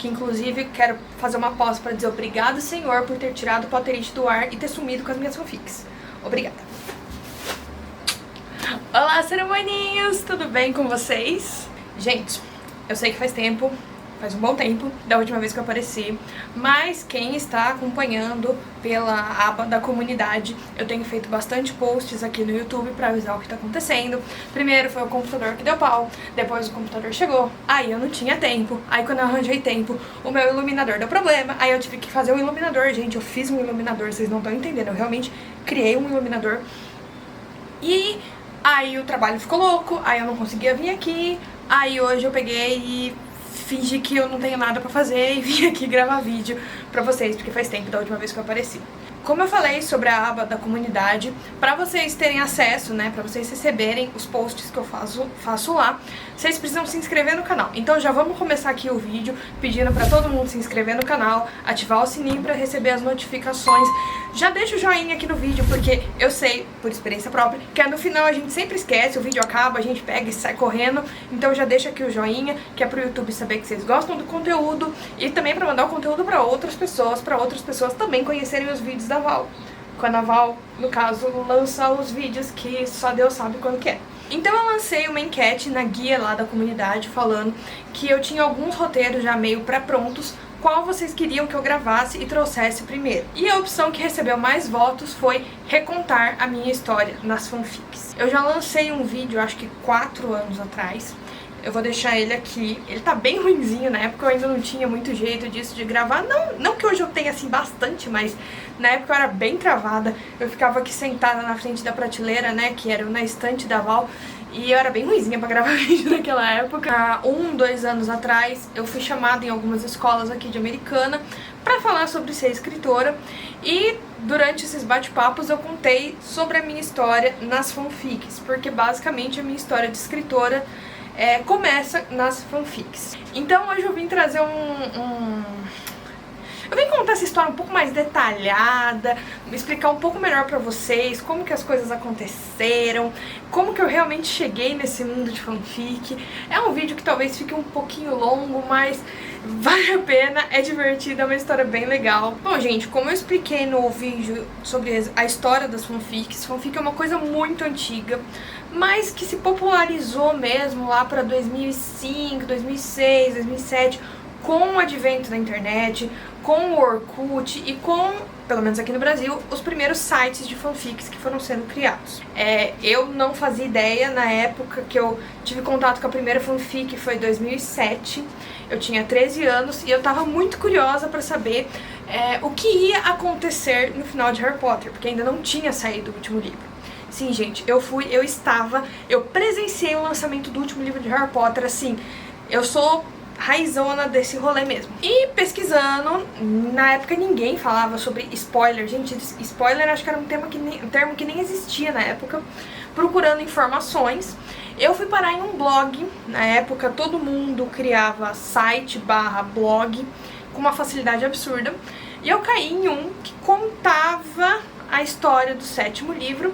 que inclusive quero fazer uma pausa para dizer obrigado, Senhor, por ter tirado o Potterite do ar e ter sumido com as minhas fanfics. Obrigada. Olá, ser humaninhos! Tudo bem com vocês? Gente, eu sei que faz um bom tempo da última vez que eu apareci, mas quem está acompanhando pela aba da comunidade, eu tenho feito bastante posts aqui no YouTube pra avisar o que tá acontecendo. Primeiro foi o computador que deu pau, depois o computador chegou, aí eu não tinha tempo, aí quando eu arranjei tempo, o meu iluminador deu problema, aí eu tive que fazer um iluminador. Gente, eu fiz um iluminador, vocês não estão entendendo, eu realmente criei um iluminador. E aí o trabalho ficou louco, aí eu não conseguia vir aqui, aí hoje eu peguei e fingi que eu não tenho nada pra fazer e vim aqui gravar vídeo pra vocês, porque faz tempo da última vez que eu apareci. Como eu falei sobre a aba da comunidade, pra vocês terem acesso, né, pra vocês receberem os posts que eu faço lá, vocês precisam se inscrever no canal. Então já vamos começar aqui o vídeo pedindo pra todo mundo se inscrever no canal, ativar o sininho pra receber as notificações. Já deixa o joinha aqui no vídeo, porque eu sei, por experiência própria, que no final a gente sempre esquece, o vídeo acaba, a gente pega e sai correndo. Então já deixa aqui o joinha, que é pro YouTube saber que vocês gostam do conteúdo e também pra mandar o conteúdo pra outras pessoas também conhecerem os vídeos da Val. Quando a Val, no caso, lança os vídeos que só Deus sabe quando que é. Então eu lancei uma enquete na guia lá da comunidade falando que eu tinha alguns roteiros já meio pré-prontos, qual vocês queriam que eu gravasse e trouxesse primeiro. E a opção que recebeu mais votos foi recontar a minha história nas fanfics. Eu já lancei um vídeo, acho que 4 anos atrás. Eu vou deixar ele aqui. Ele tá bem ruinzinho, na época eu ainda não tinha muito jeito disso de gravar. Não que hoje eu tenha assim bastante, mas na época eu era bem travada. Eu ficava aqui sentada na frente da prateleira, né, que era na estante da Val. E eu era bem ruinzinha pra gravar vídeo naquela época. Há 2 anos atrás, eu fui chamada em algumas escolas aqui de Americana pra falar sobre ser escritora. E durante esses bate-papos eu contei sobre a minha história nas fanfics, porque basicamente a minha história de escritora começa nas fanfics. Então hoje eu vim trazer eu vim contar essa história um pouco mais detalhada, explicar um pouco melhor pra vocês como que as coisas aconteceram, como que eu realmente cheguei nesse mundo de fanfic. É um vídeo que talvez fique um pouquinho longo, mas vale a pena, é divertido, é uma história bem legal. Bom, gente, como eu expliquei no vídeo sobre a história das fanfics, fanfic é uma coisa muito antiga, mas que se popularizou mesmo lá pra 2005, 2006, 2007, com o advento da internet, com o Orkut e com, pelo menos aqui no Brasil, os primeiros sites de fanfics que foram sendo criados. Eu não fazia ideia, na época que eu tive contato com a primeira fanfic, foi em 2007, eu tinha 13 anos e eu tava muito curiosa pra saber o que ia acontecer no final de Harry Potter, porque ainda não tinha saído o último livro. Sim, gente, eu presenciei o lançamento do último livro de Harry Potter, assim, eu sou raizona desse rolê mesmo. E pesquisando, na época ninguém falava sobre spoiler. Gente, spoiler acho que era um termo que nem existia na época. Procurando informações, eu fui parar em um blog. Na época todo mundo criava site/blog com uma facilidade absurda. E eu caí em um que contava a história do 7º livro,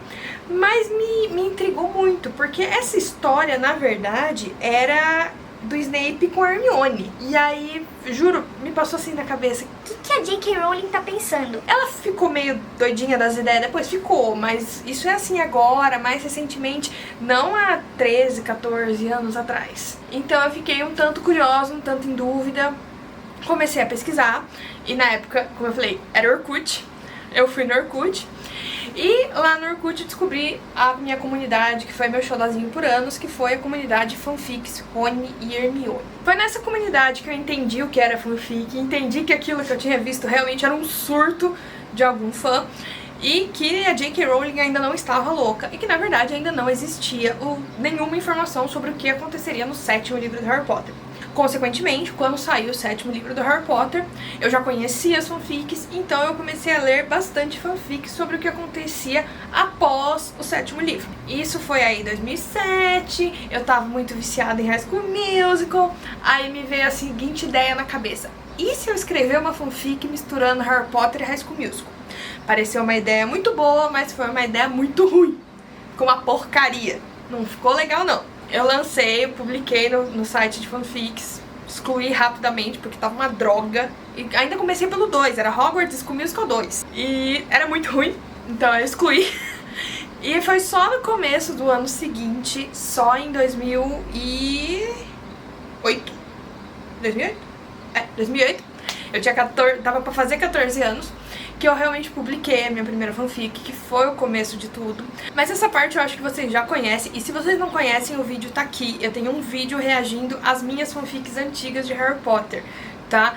mas me intrigou muito, porque essa história, na verdade, era do Snape com a Hermione. E aí, juro, me passou assim na cabeça, o que a J.K. Rowling tá pensando? Ela ficou meio doidinha das ideias, depois ficou, mas isso é assim agora, mais recentemente, não há 13, 14 anos atrás. Então eu fiquei um tanto curiosa, um tanto em dúvida, comecei a pesquisar, e na época, como eu falei, era Orkut. Eu fui no Orkut e lá no Orkut eu descobri a minha comunidade, que foi meu xodózinho por anos, que foi a comunidade Fanfics Rony e Hermione. Foi nessa comunidade que eu entendi o que era fanfic, entendi que aquilo que eu tinha visto realmente era um surto de algum fã e que a J.K. Rowling ainda não estava louca e que na verdade ainda não existia nenhuma informação sobre o que aconteceria no 7º livro de Harry Potter. Consequentemente, quando saiu o 7º livro do Harry Potter, eu já conhecia as fanfics, então eu comecei a ler bastante fanfics sobre o que acontecia após o 7º livro. Isso foi aí em 2007, eu tava muito viciada em High School Musical, aí me veio a seguinte ideia na cabeça: e se eu escrever uma fanfic misturando Harry Potter e High School Musical? Pareceu uma ideia muito boa, mas foi uma ideia muito ruim, ficou uma porcaria, não ficou legal não. Eu lancei, eu publiquei no site de fanfics excluí rapidamente porque tava uma droga. E ainda comecei pelo 2, era Hogwarts School Musical 2. E era muito ruim, então eu excluí. E foi só no começo do ano seguinte, só em 2008. 2008? 2008. Eu tinha 14, tava pra fazer 14 anos, que eu realmente publiquei a minha primeira fanfic, que foi o começo de tudo. Mas essa parte eu acho que vocês já conhecem, e se vocês não conhecem, o vídeo tá aqui. Eu tenho um vídeo reagindo às minhas fanfics antigas de Harry Potter, tá?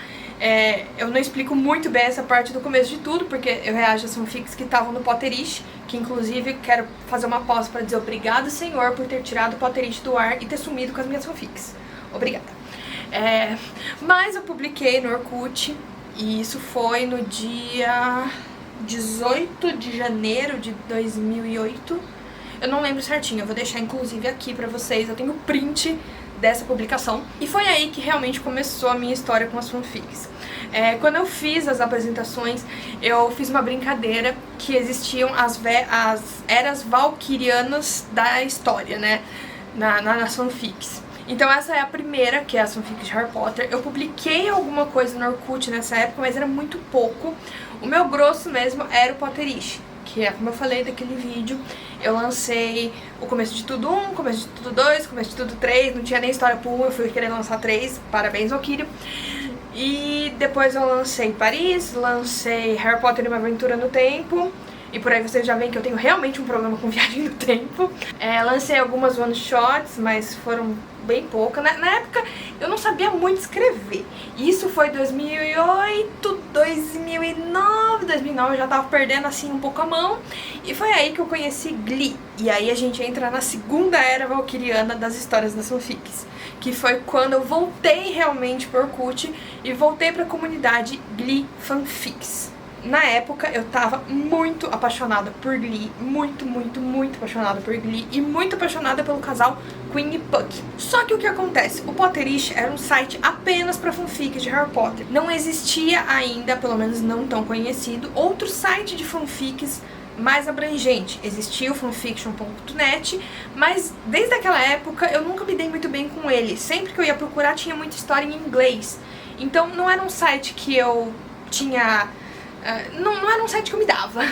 Eu não explico muito bem essa parte do começo de tudo, porque eu reajo às fanfics que estavam no Potterish, que inclusive quero fazer uma pausa pra dizer obrigado, Senhor, por ter tirado o Potterish do ar e ter sumido com as minhas fanfics. Obrigada. Mas eu publiquei no Orkut, e isso foi no dia 18 de janeiro de 2008. Eu não lembro certinho, eu vou deixar inclusive aqui pra vocês, eu tenho print dessa publicação. E foi aí que realmente começou a minha história com as fanfics. Quando eu fiz as apresentações, eu fiz uma brincadeira que existiam as eras valkyrianas da história, né, nas fanfics. Então essa é a primeira, que é a fanfic de Harry Potter. Eu publiquei alguma coisa no Orkut nessa época, mas era muito pouco. O meu grosso mesmo era o Potterish, que é como eu falei daquele vídeo. Eu lancei o Começo de Tudo 1, Começo de Tudo 2, Começo de Tudo 3, não tinha nem história pro 1, eu fui querer lançar 3, parabéns Valkyria. E depois eu lancei Paris, lancei Harry Potter e uma Aventura no Tempo. E por aí vocês já veem que eu tenho realmente um problema com viagem no tempo. Lancei algumas one-shots, mas foram bem poucas. Na época eu não sabia muito escrever. Isso foi 2008, 2009, 2009 eu já tava perdendo assim um pouco a mão. E foi aí que eu conheci Glee. E aí a gente entra na segunda era valkyriana das histórias das fanfics, que foi quando eu voltei realmente pro Orkut e voltei pra comunidade Glee Fanfics. Na época eu tava muito apaixonada por Glee, muito apaixonada por Glee e muito apaixonada pelo casal Queen e Puck. Só que o que acontece? O Potterish era um site apenas para fanfics de Harry Potter. Não existia ainda, pelo menos não tão conhecido, outro site de fanfics mais abrangente. Existia o fanfiction.net, mas desde aquela época eu nunca me dei muito bem com ele. Sempre que eu ia procurar tinha muita história em inglês. Então não era um site que eu tinha... não era um site que eu me dava.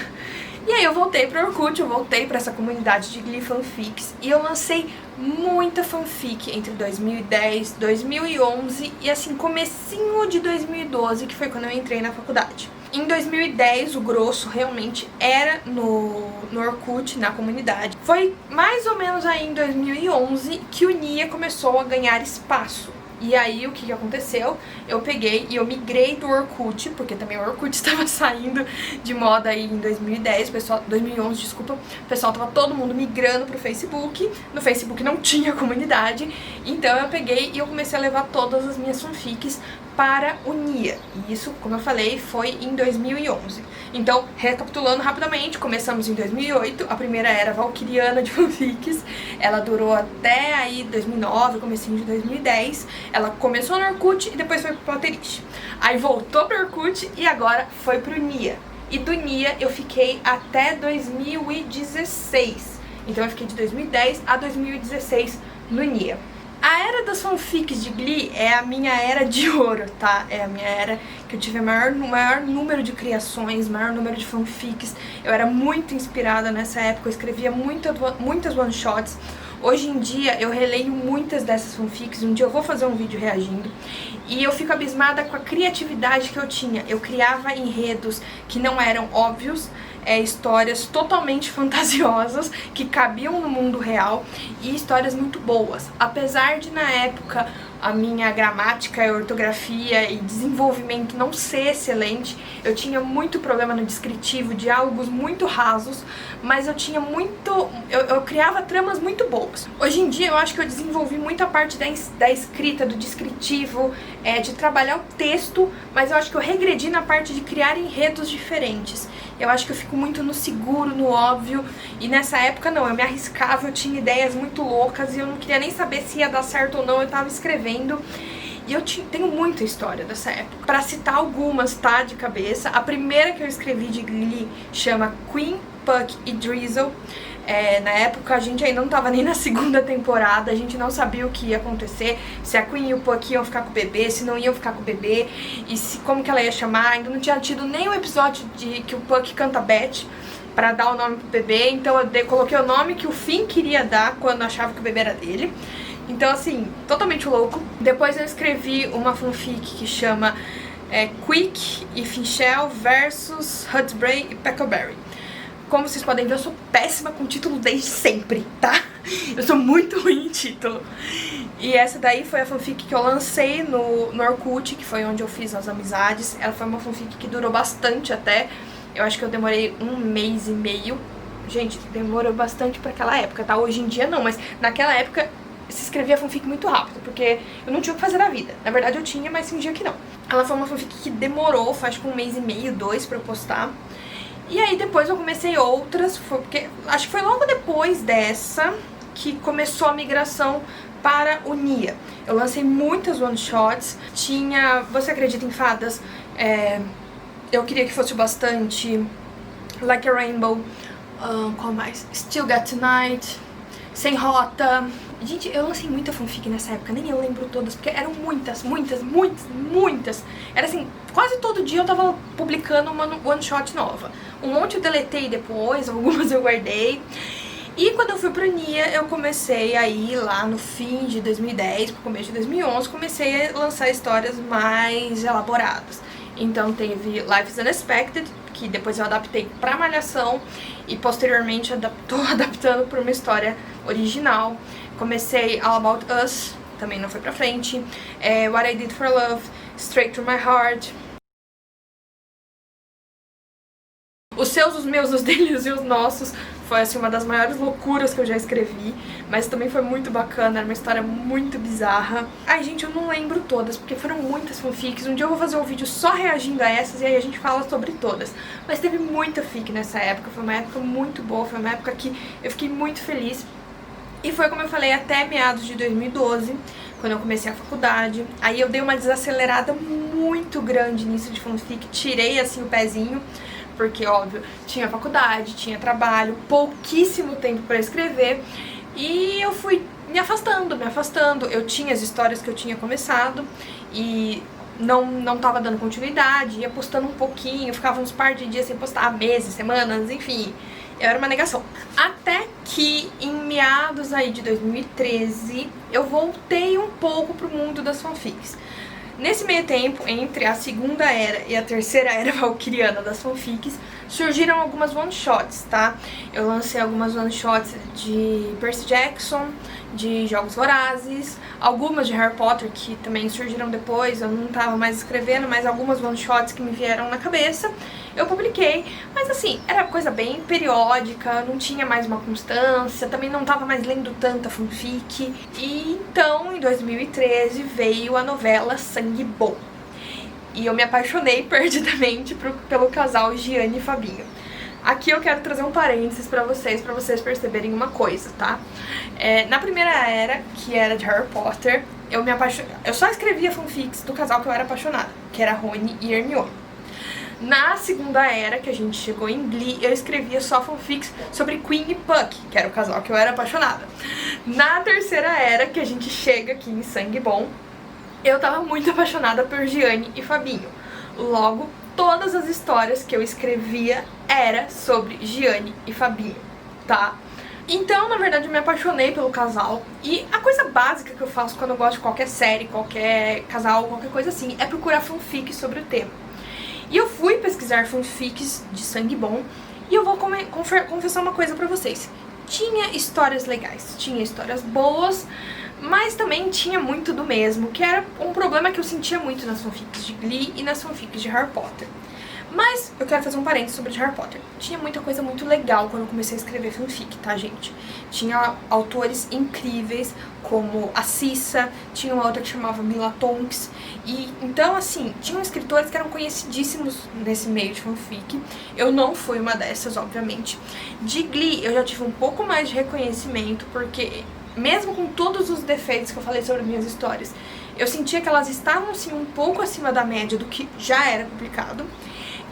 E aí eu voltei pro Orkut, eu voltei pra essa comunidade de Glee Fanfics e eu lancei muita fanfic entre 2010, 2011 e assim, comecinho de 2012, que foi quando eu entrei na faculdade. Em 2010, o grosso realmente era no Orkut, na comunidade. Foi mais ou menos aí em 2011 que o Nia começou a ganhar espaço. E aí, o que aconteceu? Eu peguei e eu migrei do Orkut, porque também o Orkut estava saindo de moda aí em 2010, 2011, desculpa. O pessoal tava todo mundo migrando pro Facebook. No Facebook não tinha comunidade. Então eu peguei e eu comecei a levar todas as minhas fanfics para o Nia. E isso, como eu falei, foi em 2011. Então, recapitulando rapidamente, começamos em 2008, a primeira era valkyriana de fanfics. Ela durou até aí 2009, comecinho de 2010. Ela começou no Orkut e depois foi pro Potterish. Aí voltou pro Orkut e agora foi pro Nia. E do Nia eu fiquei até 2016. Então eu fiquei de 2010 a 2016 no Nia. A era das fanfics de Glee é a minha era de ouro, tá? É a minha era que eu tive maior número de criações, maior número de fanfics. Eu era muito inspirada nessa época, eu escrevia muitas one-shots. Hoje em dia eu releio muitas dessas fanfics, um dia eu vou fazer um vídeo reagindo. E eu fico abismada com a criatividade que eu tinha. Eu criava enredos que não eram óbvios, histórias totalmente fantasiosas, que cabiam no mundo real, e histórias muito boas. Apesar de, na época, a minha gramática, ortografia e desenvolvimento não ser excelente, eu tinha muito problema no descritivo, diálogos muito rasos, mas eu tinha eu criava tramas muito boas. Hoje em dia eu acho que eu desenvolvi muito a parte da escrita, do descritivo, de trabalhar o texto, mas eu acho que eu regredi na parte de criar enredos diferentes. Eu acho que eu fico muito no seguro, no óbvio, e nessa época não, eu me arriscava, eu tinha ideias muito loucas e eu não queria nem saber se ia dar certo ou não, eu tava escrevendo. E eu tenho muita história dessa época. Pra citar algumas, tá, de cabeça, a primeira que eu escrevi de Glee chama Queen, Puck e Drizzle. Na época a gente ainda não tava nem na segunda temporada, a gente não sabia o que ia acontecer, se a Queen e o Puck iam ficar com o bebê, se não iam ficar com o bebê, e como que ela ia chamar. Ainda não tinha tido nenhum episódio de que o Puck canta Beth pra dar o nome pro bebê, então eu coloquei o nome que o Finn queria dar quando achava que o bebê era dele. Então assim, totalmente louco. Depois eu escrevi uma fanfic que chama Quick e Finchel versus Huxley e Peckleberry. Como vocês podem ver, eu sou péssima com título desde sempre, tá? Eu sou muito ruim em título. E essa daí foi a fanfic que eu lancei no Orkut, que foi onde eu fiz as amizades. Ela foi uma fanfic que durou bastante até. Eu acho que eu demorei 1 mês e meio. Gente, demorou bastante pra aquela época, tá? Hoje em dia não, mas naquela época se escrevia fanfic muito rápido, porque eu não tinha o que fazer da vida. Na verdade eu tinha, mas fingia que não. Ela foi uma fanfic que demorou, faz tipo 1 mês e meio, 2 pra eu postar. E aí depois eu comecei outras, porque acho que foi logo depois dessa que começou a migração para o Nia. Eu lancei muitas one-shots, tinha Você Acredita em Fadas, Eu Queria Que Fosse Bastante, Like a Rainbow, qual mais? Still Got Tonight, Sem Rota. Gente, eu lancei muita fanfic nessa época, nem eu lembro todas, porque eram muitas. Era assim, quase todo dia eu tava publicando uma one shot nova. Um monte eu deletei depois, algumas eu guardei. E quando eu fui pra Nia, eu comecei aí lá no fim de 2010, pro começo de 2011, comecei a lançar histórias mais elaboradas. Então teve Life is Unexpected, que depois eu adaptei pra Malhação e posteriormente tô adaptando pra uma história original. Comecei All About Us, também não foi pra frente, What I Did for Love, Straight to My Heart. Os seus, os meus, os deles e os nossos foi assim uma das maiores loucuras que eu já escrevi, mas também foi muito bacana, era uma história muito bizarra. Ai gente, eu não lembro todas, porque foram muitas fanfics. Um dia eu vou fazer um vídeo só reagindo a essas e aí a gente fala sobre todas. Mas teve muita fic nessa época, foi uma época muito boa, foi uma época que eu fiquei muito feliz. E foi, como eu falei, até meados de 2012, quando eu comecei a faculdade. Aí eu dei uma desacelerada muito grande nisso de fanfic, tirei assim o pezinho, porque, óbvio, tinha faculdade, tinha trabalho, pouquíssimo tempo pra escrever. E eu fui me afastando. Eu tinha as histórias que eu tinha começado e não tava dando continuidade, ia postando um pouquinho, ficava uns par de dias sem postar, meses, semanas, enfim. Eu era uma negação. Até que em meados aí de 2013, eu voltei um pouco pro mundo das fanfics. Nesse meio tempo, entre a segunda era e a terceira era valkyriana das fanfics, surgiram algumas one-shots, tá? Eu lancei algumas one-shots de Percy Jackson, de Jogos Vorazes, algumas de Harry Potter que também surgiram depois, eu não tava mais escrevendo, mas algumas one-shots que me vieram na cabeça, eu publiquei, mas assim, era coisa bem periódica, não tinha mais uma constância, também não tava mais lendo tanta fanfic. E então, em 2013, veio a novela Sangue Bom. E eu me apaixonei perdidamente pelo casal Gianni e Fabinho. Aqui eu quero trazer um parênteses pra vocês perceberem uma coisa, tá? Na primeira era, que era de Harry Potter, eu só escrevia fanfics do casal que eu era apaixonada, que era Rony e Hermione. Na segunda era, que a gente chegou em Glee, eu escrevia só fanfics sobre Queen e Puck, que era o casal que eu era apaixonada. Na terceira era, que a gente chega aqui em Sangue Bom, eu tava muito apaixonada por Gianni e Fabinho. Logo, todas as histórias que eu escrevia era sobre Gianni e Fabinho, tá? Então, na verdade, eu me apaixonei pelo casal. E a coisa básica que eu faço quando eu gosto de qualquer série, qualquer casal, qualquer coisa assim, é procurar fanfics sobre o tema. E eu fui pesquisar fanfics de Sangue Bom e eu vou confessar uma coisa pra vocês. Tinha histórias legais, tinha histórias boas, mas também tinha muito do mesmo, que era um problema que eu sentia muito nas fanfics de Glee e nas fanfics de Harry Potter. Mas eu quero fazer um parênteses sobre Harry Potter. Tinha muita coisa muito legal quando eu comecei a escrever fanfic, tá, gente? Tinha autores incríveis, como a Cissa, tinha uma outra que chamava Mila Tonks. E então, assim, tinham escritores que eram conhecidíssimos nesse meio de fanfic. Eu não fui uma dessas, obviamente. De Glee, eu já tive um pouco mais de reconhecimento, porque mesmo com todos os defeitos que eu falei sobre minhas histórias, eu sentia que elas estavam, sim, um pouco acima da média do que já era publicado.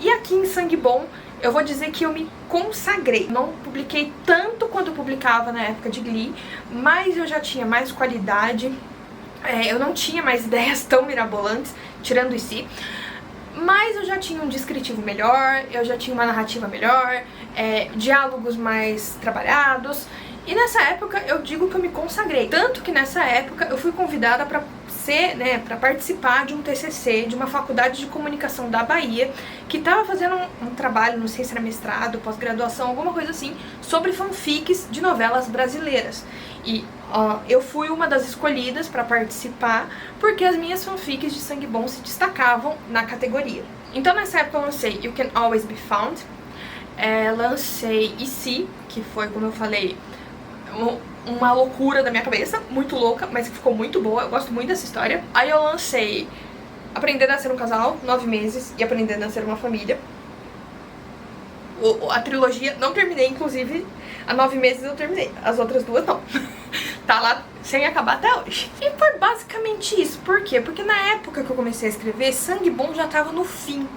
E aqui em Sangue Bom, eu vou dizer que eu me consagrei. Não publiquei tanto quanto eu publicava na época de Glee, mas eu já tinha mais qualidade, eu não tinha mais ideias tão mirabolantes, tirando em si, mas eu já tinha um descritivo melhor, eu já tinha uma narrativa melhor, diálogos mais trabalhados, e nessa época eu digo que eu me consagrei. Tanto que nessa época eu fui convidada para para participar de um TCC de uma faculdade de comunicação da Bahia, que estava fazendo um trabalho, não sei se era mestrado, pós-graduação, alguma coisa assim, sobre fanfics de novelas brasileiras. E eu fui uma das escolhidas para participar, porque as minhas fanfics de Sangue Bom se destacavam na categoria. Então nessa época eu lancei You Can Always Be Found, lancei E.C., que foi, como eu falei, uma loucura da minha cabeça, muito louca, mas que ficou muito boa, eu gosto muito dessa história. Aí eu lancei Aprender a Ser um Casal, 9 meses, e Aprender a Ser uma Família. A trilogia, não terminei, inclusive, há 9 meses eu terminei, as outras duas não. Tá lá sem acabar até hoje. E foi basicamente isso. Por quê? Porque na época que eu comecei a escrever, Sangue Bom já tava no fim,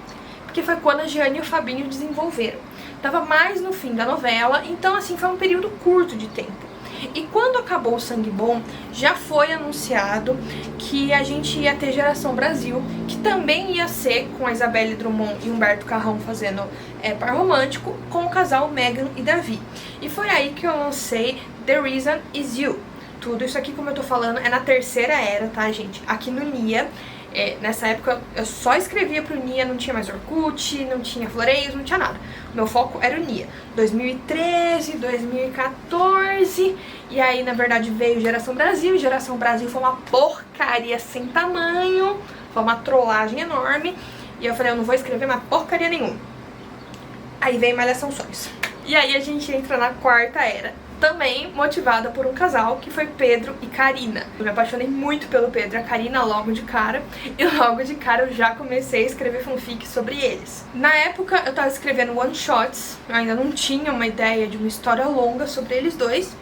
porque foi quando a Giane e o Fabinho desenvolveram. Tava mais no fim da novela, então assim, foi um período curto de tempo. E quando acabou o Sangue Bom, já foi anunciado que a gente ia ter Geração Brasil, que também ia ser com a Isabelle Drummond e Humberto Carrão fazendo par romântico, com o casal Megan e Davi. E foi aí que eu lancei The Reason Is You. Tudo isso aqui, como eu tô falando, é na terceira era, tá, gente? Aqui no Nia. Nessa época eu só escrevia pro Nia, não tinha mais Orkut, não tinha Floreios, não tinha nada. O meu foco era o Nia. 2013, 2014, e aí na verdade veio Geração Brasil, e Geração Brasil foi uma porcaria sem tamanho, foi uma trollagem enorme, e eu falei, eu não vou escrever mais porcaria nenhuma. Aí veio Malhação Sonhos. E aí a gente entra na quarta era, também motivada por um casal, que foi Pedro e Karina. Eu me apaixonei muito pelo Pedro e a Karina logo de cara, e logo de cara eu já comecei a escrever fanfic sobre eles. Na época eu tava escrevendo one-shots, eu ainda não tinha uma ideia de uma história longa sobre eles dois,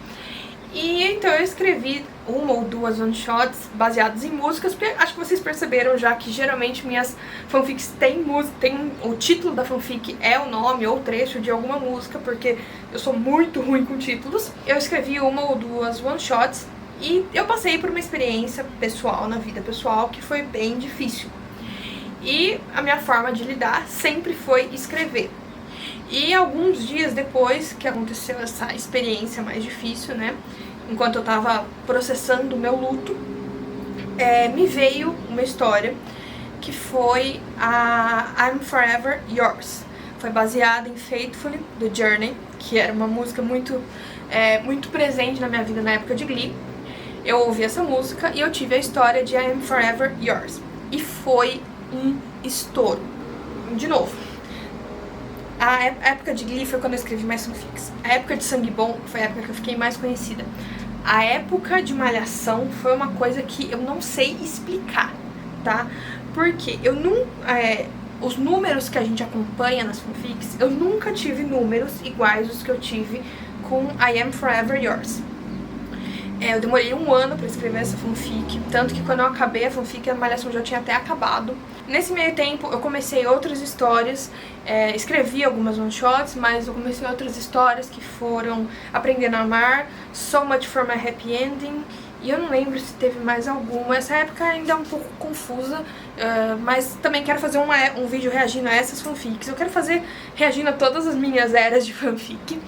e então eu escrevi uma ou duas one-shots baseadas em músicas, porque acho que vocês perceberam já que geralmente minhas fanfics têm música, o título da fanfic é o nome ou trecho de alguma música, porque eu sou muito ruim com títulos. Eu escrevi uma ou duas one-shots e eu passei por uma experiência pessoal, na vida pessoal, que foi bem difícil. E a minha forma de lidar sempre foi escrever. E alguns dias depois que aconteceu essa experiência mais difícil, né, enquanto eu tava processando o meu luto, me veio uma história que foi a I'm Forever Yours. Foi baseada em Faithfully, do Journey, que era uma música muito presente na minha vida na época de Glee. Eu ouvi essa música e eu tive a história de I'm Forever Yours. E foi um estouro. De novo. A época de Glee foi quando eu escrevi mais fanfics. A época de Sangue Bom foi a época que eu fiquei mais conhecida. A época de Malhação foi uma coisa que eu não sei explicar, tá? Porque eu não... os números que a gente acompanha nas fanfics, eu nunca tive números iguais aos que eu tive com I Am Forever Yours. Eu demorei 1 ano pra escrever essa fanfic, tanto que quando eu acabei a fanfic, a Malhação já tinha até acabado. Nesse meio tempo, eu comecei outras histórias, escrevi algumas one-shots, mas eu comecei outras histórias que foram Aprendendo a Amar, So Much for My Happy Ending, e eu não lembro se teve mais alguma. Essa época ainda é um pouco confusa, mas também quero fazer um vídeo reagindo a essas fanfics. Eu quero fazer reagindo a todas as minhas eras de fanfic.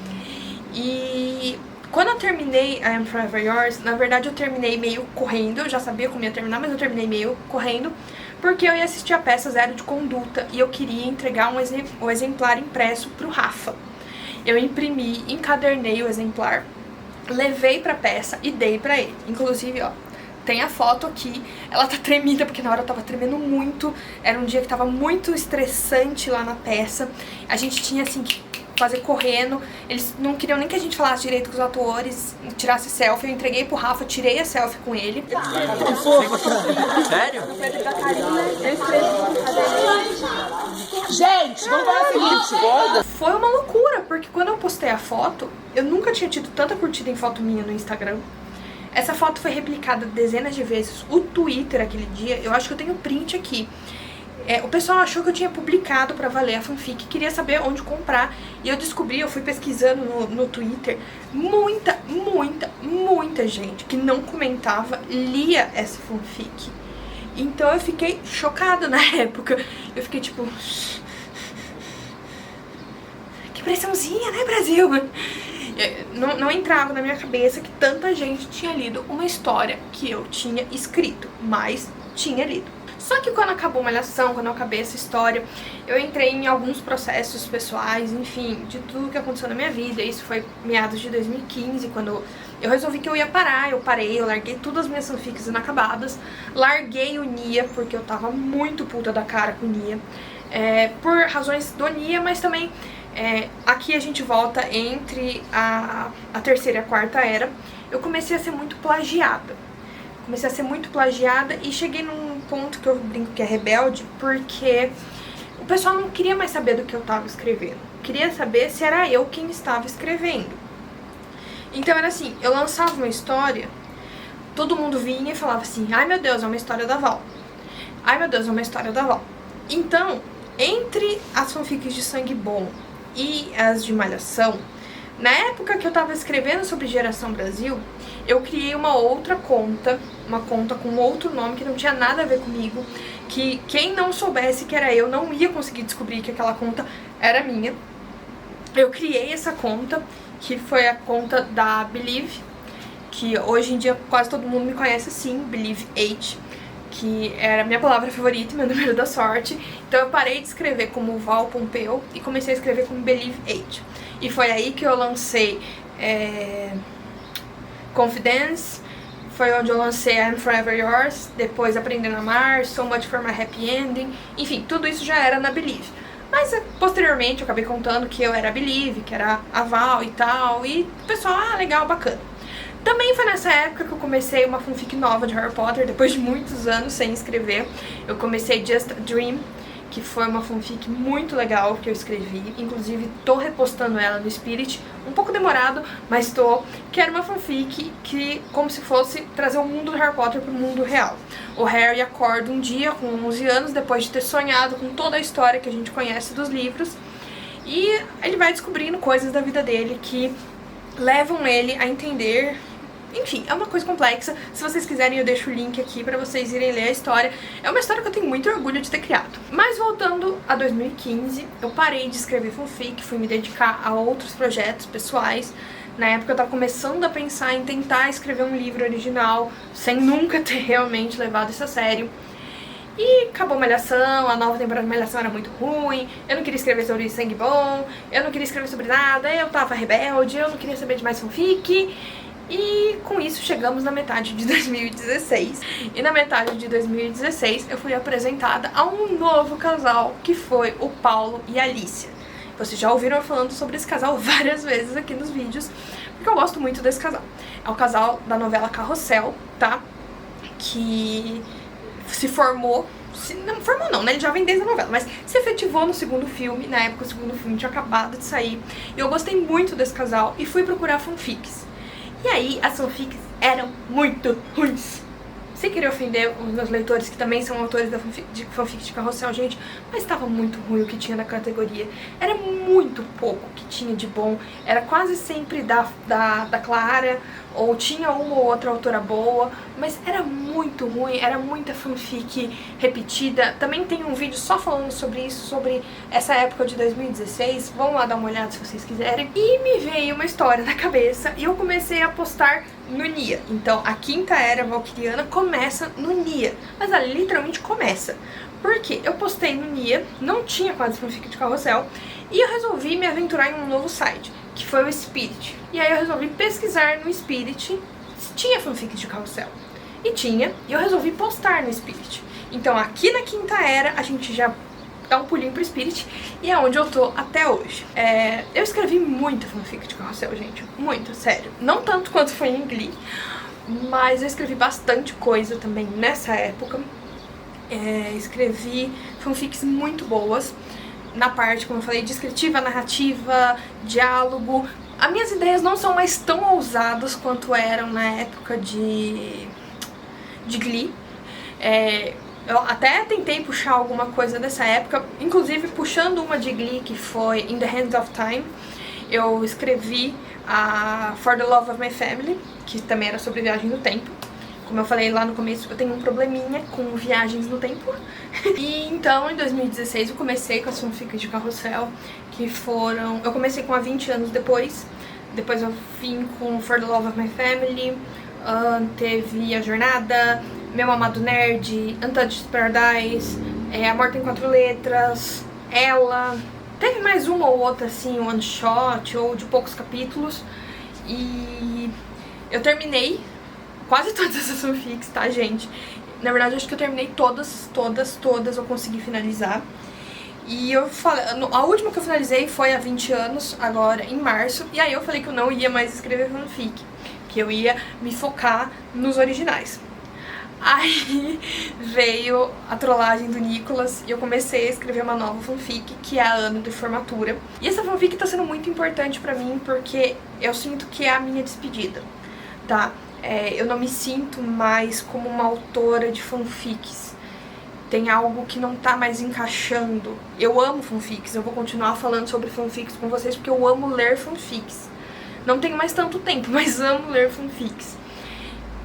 E quando eu terminei I Am Forever Yours, na verdade eu terminei meio correndo, eu já sabia como ia terminar, mas eu terminei meio correndo, porque eu ia assistir a peça Zero de Conduta e eu queria entregar um exemplar impresso pro Rafa. Eu imprimi, encadernei o exemplar, levei pra peça e dei pra ele. Inclusive, ó, tem a foto aqui, ela tá tremida, porque na hora eu tava tremendo muito, era um dia que tava muito estressante lá na peça, a gente tinha assim que fazer correndo, eles não queriam nem que a gente falasse direito com os atores, tirasse selfie, eu entreguei pro Rafa, tirei a selfie com ele. Sério? Gente, vamos falar o seguinte. Foi uma loucura, porque quando eu postei a foto, eu nunca tinha tido tanta curtida em foto minha no Instagram. Essa foto foi replicada dezenas de vezes. O Twitter aquele dia, eu acho que eu tenho print aqui. O pessoal achou que eu tinha publicado pra valer a fanfic, queria saber onde comprar. E eu descobri, eu fui pesquisando no Twitter, muita gente que não comentava lia essa fanfic. Então eu fiquei chocada na época. Eu fiquei tipo... Que pressãozinha, né, Brasil? Não entrava na minha cabeça que tanta gente tinha lido uma história que eu tinha escrito, mas tinha lido. Só que quando acabou Malhação, quando eu acabei essa história, eu entrei em alguns processos pessoais, enfim, de tudo que aconteceu na minha vida. Isso foi meados de 2015, quando eu resolvi que eu ia parar. Eu parei, eu larguei todas as minhas fanfics inacabadas, larguei o Nia, porque eu tava muito puta da cara com o Nia, por razões do Nia, mas também aqui a gente volta entre a terceira e a quarta era. Eu comecei a ser muito plagiada. E cheguei num ponto que eu brinco que é rebelde, porque o pessoal não queria mais saber do que eu tava escrevendo. Queria saber se era eu quem estava escrevendo. Então era assim, eu lançava uma história, todo mundo vinha e falava assim: ai meu Deus, é uma história da Val. Ai meu Deus, é uma história da Val. Então, entre as fanfics de Sangue Bom e as de Malhação, na época que eu tava escrevendo sobre Geração Brasil, eu criei uma outra conta, uma conta com outro nome que não tinha nada a ver comigo, que quem não soubesse que era eu não ia conseguir descobrir que aquela conta era minha. Eu criei essa conta, que foi a conta da Believe, que hoje em dia quase todo mundo me conhece assim, Believe 8, que era a minha palavra favorita, meu número da sorte. Então eu parei de escrever como Val Pompeu e comecei a escrever como Believe 8. E foi aí que eu lancei Confidence, foi onde eu lancei I'm Forever Yours, depois Aprendendo a Amar, So Much for My Happy Ending, enfim, tudo isso já era na Believe. Mas posteriormente eu acabei contando que eu era a Believe, que era a Val e tal, e o pessoal, legal, bacana. Também foi nessa época que eu comecei uma fanfic nova de Harry Potter, depois de muitos anos sem escrever. Eu comecei Just a Dream, que foi uma fanfic muito legal que eu escrevi. Inclusive, tô repostando ela no Spirit, um pouco demorado, mas tô. Que era uma fanfic que, como se fosse trazer o mundo do Harry Potter pro mundo real. O Harry acorda um dia com 11 anos, depois de ter sonhado com toda a história que a gente conhece dos livros, e ele vai descobrindo coisas da vida dele que levam ele a entender. Enfim, é uma coisa complexa. Se vocês quiserem, eu deixo o link aqui pra vocês irem ler a história. É uma história que eu tenho muito orgulho de ter criado. Mas voltando a 2015, eu parei de escrever fanfic, fui me dedicar a outros projetos pessoais. Na época eu tava começando a pensar em tentar escrever um livro original, sem nunca ter realmente levado isso a sério. E acabou Malhação, a nova temporada de Malhação era muito ruim, eu não queria escrever sobre Sangue Bom, eu não queria escrever sobre nada, eu tava rebelde, eu não queria saber de mais fanfic. E com isso chegamos na metade de 2016. E na metade de 2016 eu fui apresentada a um novo casal, que foi o Paulo e a Alicia. Vocês já ouviram eu falando sobre esse casal várias vezes aqui nos vídeos, porque eu gosto muito desse casal. É o casal da novela Carrossel, tá? Que se formou... Não formou não, né? Ele já vem desde a novela, mas se efetivou no segundo filme. Na época o segundo filme tinha acabado de sair. E eu gostei muito desse casal e fui procurar fanfics. E aí, as fanfics eram muito ruins. Sem querer ofender os meus leitores, que também são autores de fanfic de Carrossel, gente, mas estava muito ruim o que tinha na categoria. Era muito pouco que tinha de bom. Era quase sempre da Clara, ou tinha uma ou outra autora boa, mas era muito ruim, era muita fanfic repetida. Também tem um vídeo só falando sobre isso, sobre essa época de 2016, vão lá dar uma olhada se vocês quiserem. E me veio uma história na cabeça e eu comecei a postar no Nia. Então a quinta era valquiriana começa no Nia, mas ela literalmente começa. Porque eu postei no Nia, não tinha quase fanfic de Carrossel, e eu resolvi me aventurar em um novo site, que foi o Spirit. E aí eu resolvi pesquisar no Spirit se tinha fanfic de Carrossel. E tinha, e eu resolvi postar no Spirit. Então aqui na quinta era a gente já dá um pulinho pro Spirit, e é onde eu tô até hoje. Eu escrevi muita fanfic de Carrossel, gente, muito, sério. Não tanto quanto foi em Glee, mas eu escrevi bastante coisa também nessa época. Escrevi fanfics muito boas, na parte, como eu falei, descritiva, narrativa, diálogo. As minhas ideias não são mais tão ousadas quanto eram na época de Glee. Eu até tentei puxar alguma coisa dessa época, inclusive puxando uma de Glee, que foi In the Hands of Time. Eu escrevi a For the Love of My Family, que também era sobre viagem no tempo. Como eu falei lá no começo, eu tenho um probleminha com viagens no tempo. E então, em 2016, eu comecei com as fanfics de Carrossel, que foram... Eu comecei com a 20 anos depois. Depois eu vim com For the Love of My Family, teve A Jornada, Meu Amado Nerd, Untouched Paradise, A Morte em 4 Letras, Ela. Teve mais uma ou outra, assim, one shot ou de poucos capítulos. E eu terminei quase todas essas fanfics, tá, gente? Na verdade, acho que eu terminei todas eu consegui finalizar. E eu falei, a última que eu finalizei foi há 20 anos, agora em março. E aí eu falei que eu não ia mais escrever fanfic, que eu ia me focar nos originais. Aí veio a trollagem do Nicolas e eu comecei a escrever uma nova fanfic, que é a Ano de Formatura. E essa fanfic tá sendo muito importante pra mim porque eu sinto que é a minha despedida, tá? Eu não me sinto mais como uma autora de fanfics. Tem algo que não tá mais encaixando. Eu amo fanfics, eu vou continuar falando sobre fanfics com vocês porque eu amo ler fanfics. Não tenho mais tanto tempo, mas amo ler fanfics.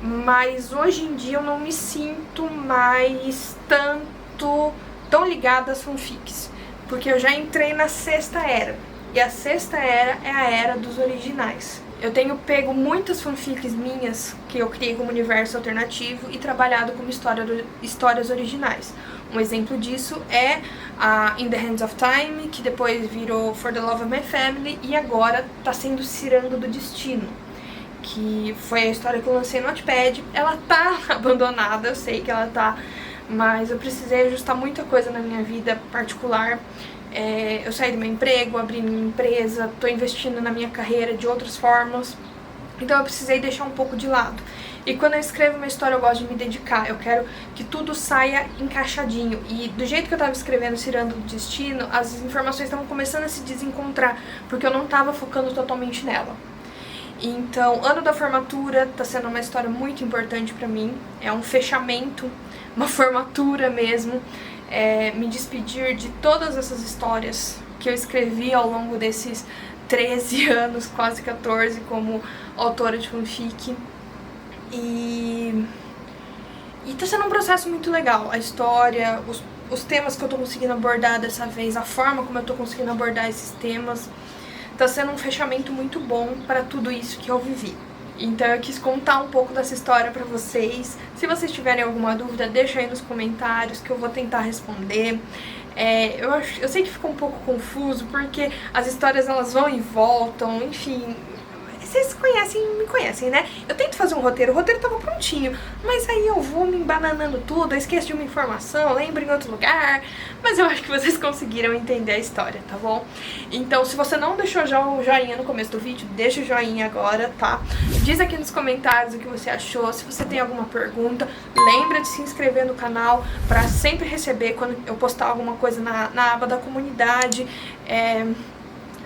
Mas hoje em dia eu não me sinto mais tão ligada às fanfics, porque eu já entrei na 6ª era, e a 6ª era é a era dos originais. Eu tenho pego muitas fanfics minhas que eu criei como universo alternativo e trabalhado como histórias originais. Um exemplo disso é a In the Hands of Time, que depois virou For the Love of My Family e agora tá sendo Cirando do Destino, que foi a história que eu lancei no Wattpad. Ela tá abandonada, eu sei que ela tá, mas eu precisei ajustar muita coisa na minha vida particular. Eu saí do meu emprego, abri minha empresa, tô investindo na minha carreira de outras formas, então eu precisei deixar um pouco de lado. E quando eu escrevo uma história eu gosto de me dedicar, eu quero que tudo saia encaixadinho. E do jeito que eu tava escrevendo Cirando do Destino, as informações estavam começando a se desencontrar, porque eu não tava focando totalmente nela. Então, Ano da Formatura tá sendo uma história muito importante pra mim. É um fechamento, uma formatura mesmo. Me despedir de todas essas histórias que eu escrevi ao longo desses 13 anos, quase 14, como autora de fanfic. E tá sendo um processo muito legal. A história, os temas que eu tô conseguindo abordar dessa vez, a forma como eu tô conseguindo abordar esses temas, tá sendo um fechamento muito bom para tudo isso que eu vivi. Então eu quis contar um pouco dessa história pra vocês. Se vocês tiverem alguma dúvida, deixa aí nos comentários que eu vou tentar responder. Eu sei que ficou um pouco confuso, porque as histórias elas vão e voltam, enfim... Vocês me conhecem, né? Eu tento fazer um roteiro, o roteiro tava prontinho, mas aí eu vou me embananando tudo, eu esqueço de uma informação, lembro em outro lugar, mas eu acho que vocês conseguiram entender a história, tá bom? Então, se você não deixou já o joinha no começo do vídeo, deixa o joinha agora, tá? Diz aqui nos comentários o que você achou, se você tem alguma pergunta, lembra de se inscrever no canal pra sempre receber quando eu postar alguma coisa na aba da comunidade.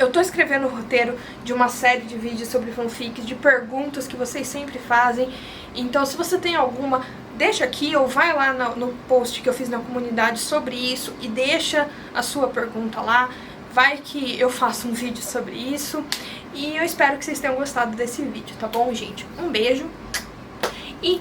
Eu tô escrevendo o roteiro de uma série de vídeos sobre fanfics, de perguntas que vocês sempre fazem. Então, se você tem alguma, deixa aqui ou vai lá no post que eu fiz na comunidade sobre isso e deixa a sua pergunta lá. Vai que eu faço um vídeo sobre isso. E eu espero que vocês tenham gostado desse vídeo, tá bom, gente? Um beijo e